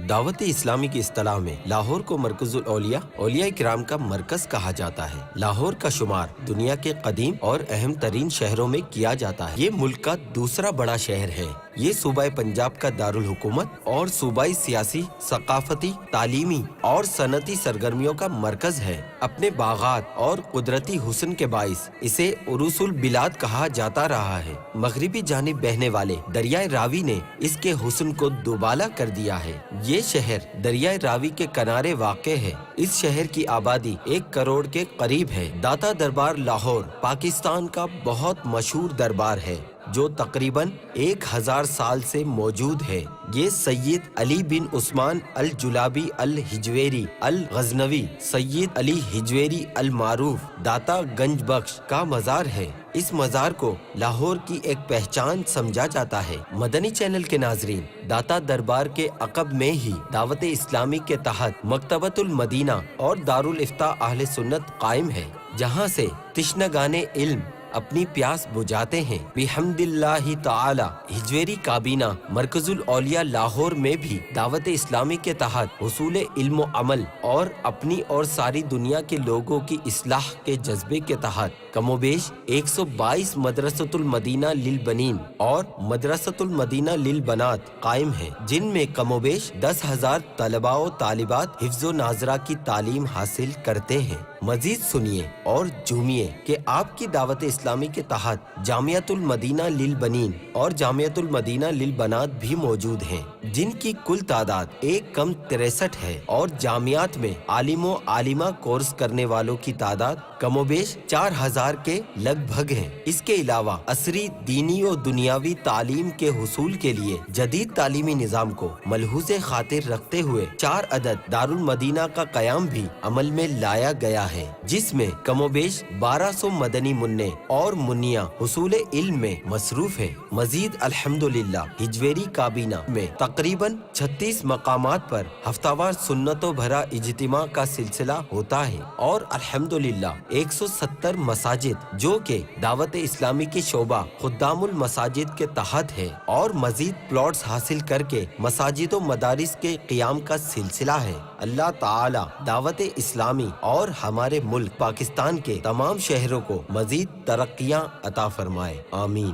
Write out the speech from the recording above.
دعوت اسلامی کی اصطلاح میں لاہور کو مرکز الاولیاء اولیاء کرام کا مرکز کہا جاتا ہے۔ لاہور کا شمار دنیا کے قدیم اور اہم ترین شہروں میں کیا جاتا ہے۔ یہ ملک کا دوسرا بڑا شہر ہے۔ یہ صوبہ پنجاب کا دارالحکومت اور صوبائی سیاسی، ثقافتی، تعلیمی اور صنعتی سرگرمیوں کا مرکز ہے۔ اپنے باغات اور قدرتی حسن کے باعث اسے عروس البلاد کہا جاتا رہا ہے۔ مغربی جانب بہنے والے دریائے راوی نے اس کے حسن کو دوبالا کر دیا ہے۔ یہ شہر دریائے راوی کے کنارے واقع ہے۔ اس شہر کی آبادی 1 کروڑ کے قریب ہے۔ داتا دربار لاہور پاکستان کا بہت مشہور دربار ہے جو تقریباً 1000 سال سے موجود ہے۔ یہ سید علی بن عثمان الجلابی الحجویری الغزنوی، سید علی حجویری المعروف داتا گنج بخش کا مزار ہے۔ اس مزار کو لاہور کی ایک پہچان سمجھا جاتا ہے۔ مدنی چینل کے ناظرین، داتا دربار کے عقب میں ہی دعوت اسلامی کے تحت مکتبۃ المدینہ اور دارالافتاء اہل سنت قائم ہے، جہاں سے تشنگان علم اپنی پیاس بجھاتے ہیں۔ بحمد اللہ تعالی حجویری کابینہ مرکز الاولیاء لاہور میں بھی دعوت اسلامی کے تحت حصول علم و عمل اور اپنی اور ساری دنیا کے لوگوں کی اصلاح کے جذبے کے تحت کم و بیش 122 مدرسۃ المدینہ للبنین اور مدرسۃ المدینہ للبنات قائم ہیں، جن میں کم و بیش 10,000 طلباء و طالبات حفظ و ناظرہ کی تعلیم حاصل کرتے ہیں۔ مزید سنیے اور جھومیے کہ آپ کی دعوت اسلامی کے تحت جامعۃ المدینہ للبنین اور جامعۃ المدینہ للبنات بھی موجود ہیں، جن کی کل تعداد 1 کم 63 ہے، اور جامعات میں عالم و عالمہ کورس کرنے والوں کی تعداد کم و بیش 4000 کے لگ بھگ ہیں۔ اس کے علاوہ عصری دینی و دنیاوی تعلیم کے حصول کے لیے جدید تعلیمی نظام کو ملحوظ خاطر رکھتے ہوئے 4 عدد دارالمدینہ کا قیام بھی عمل میں لایا گیا ہے، جس میں کم و بیش 1200 مدنی منع اور منیاں حصول علم میں مصروف ہیں۔ مزید الحمدللہ حجویری کابینہ میں تقریباً 36 مقامات پر ہفتہ وار سنتوں بھرا اجتماع کا سلسلہ ہوتا ہے، اور الحمدللہ 170 مساجد جو کہ دعوت اسلامی کی شعبہ خدام المساجد کے تحت ہے، اور مزید پلاٹس حاصل کر کے مساجد و مدارس کے قیام کا سلسلہ ہے۔ اللہ تعالی دعوت اسلامی اور ہمارے ملک پاکستان کے تمام شہروں کو مزید ترقیاں عطا فرمائے، آمین۔